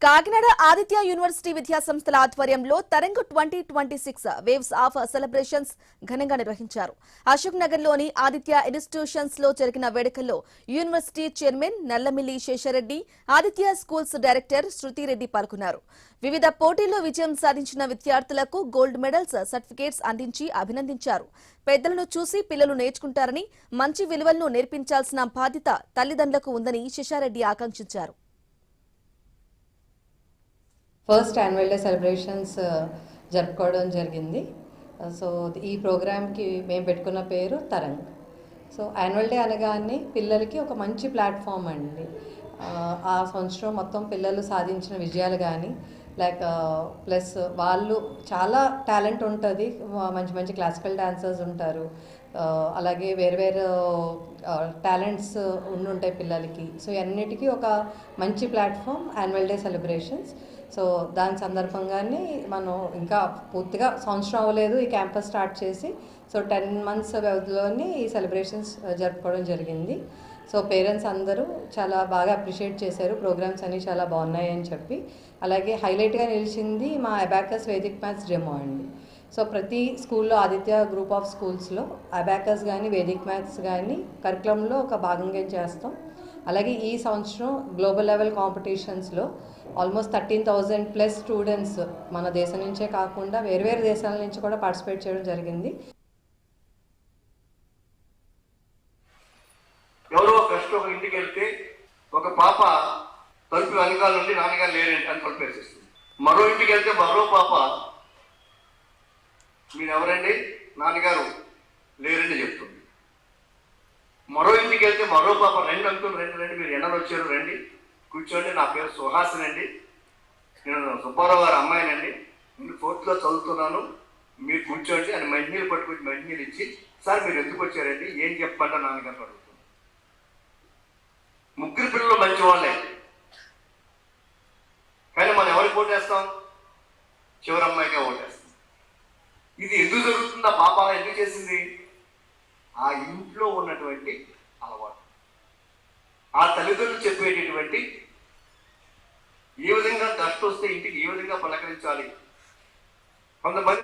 Kakinada Aditya university విద్యా సంస్థల ఆధ్వర్యంలో తరంగ్ 2026 వేవ్స్ ఆఫ్ సెలబ్రేషన్స్ ఘనంగా నిర్వహించారు. అశోక్ నగర్ లోని ఆదిత్య ఇన్స్టిట్యూషన్స్ లో జరిగిన వేడుకల్లో university chairman Nallamilli Seshareddy, Aditya schools director Shrutireddy పాల్గొన్నారు. వివిధ పోటీల్లో విజయం సాధించిన విద్యార్థులకు గోల్డ్ మెడల్స్, సర్టిఫికేట్స్ అందించి అభినందించారు. పెద్దలను చూసి పిల్లలు నేర్చుకుంటారని, మంచి విలువలను నేర్పించాల్సిన బాధ్యత తల్లిదండ్రులకు ఉందని శేషారెడ్డి ఆకాంక్షించారు. ఫస్ట్ యాన్యువల్ డే సెలబ్రేషన్స్ జరుపుకోవడం జరిగింది. సో ఈ ప్రోగ్రామ్కి మేము పెట్టుకున్న పేరు తరంగ్. సో యాన్యువల్ డే అనగానే పిల్లలకి ఒక మంచి ప్లాట్ఫామ్ అండి. ఆ సంవత్సరం మొత్తం పిల్లలు సాధించిన విజయాలు కానీ ప్లస్ వాళ్ళు చాలా టాలెంట్ ఉంటుంది, మంచి మంచి క్లాసికల్ డాన్సర్స్ ఉంటారు, అలాగే వేరు టాలెంట్స్ ఉండుంటాయి పిల్లలకి. సో అన్నిటికీ ఒక మంచి platform annual day celebrations. So దాని సందర్భంగానే మనం ఇంకా పూర్తిగా సంవత్సరం అవ్వలేదు ఈ క్యాంపస్ స్టార్ట్ చేసి. సో 10 months వ్యవధిలోనే ఈ సెలబ్రేషన్స్ జరుపుకోవడం జరిగింది. సో పేరెంట్స్ అందరూ చాలా బాగా అప్రిషియేట్ చేశారు, ప్రోగ్రామ్స్ అన్నీ చాలా బాగున్నాయని చెప్పి. అలాగే హైలైట్గా నిలిచింది మా అబాకస్ వేదిక్ మ్యాథ్స్ డెమో అండి. సో ప్రతి స్కూల్లో, ఆదిత్య గ్రూప్ ఆఫ్ స్కూల్స్లో అబాకస్ కానీ వేదిక్ మ్యాథ్స్ కానీ కరికులంలో ఒక భాగంగా చేస్తాం. అలాగే ఈ సంవత్సరం గ్లోబల్ లెవెల్ కాంపిటీషన్స్లో ఆల్మోస్ట్ 13,000+ స్టూడెంట్స్ మన దేశం నుంచే కాకుండా వేరు దేశాల నుంచి కూడా పార్టిసిపేట్ చేయడం జరిగింది. ఎవరో ఫస్ట్ ఒక ఇంటికి వెళ్తే ఒక పాప తలుపు వెనకాల నుండి నాన్నగారు లేరండి అని తలుపేసేస్తుంది. మరో ఇంటికి వెళ్తే మరో పాప మీరు ఎవరండి, నాన్నగారు లేరండి చెప్తుంది. మరో ఇంటికి వెళ్తే మరో పాప రండి అంకులు రండి మీరు ఎండలు వచ్చారు రండి కూర్చోండి, నా పేరు సుహాసిని అండి, నేను సుబ్బారావు గారి అమ్మాయినండి, నేను 4th చదువుతున్నాను, మీరు కూర్చోండి అని మంచినీళ్ళు పట్టుకొచ్చి మంచినీళ్ళు ఇచ్చి, సార్ మీరు ఎందుకు వచ్చారండి, ఏం చెప్పండి నాన్నగారు అడుగుతుంది. ముగ్గురు పిల్లలు మంచి వాళ్ళే, కానీ మనం ఎవరికి ఓటేస్తాం, చివరి అమ్మాయిగా ఓటేస్తాం. ఇది ఎందుకు జరుగుతుంది, ఆ పాప ఎందుకు చేసింది, ఆ ఇంట్లో ఉన్నటువంటి అలవాటు, ఆ తల్లిదండ్రులు చెప్పేటటువంటి ఏ విధంగా దష్ట వస్తే ఇంటికి ఏ విధంగా పలకరించాలి. కొంతమంది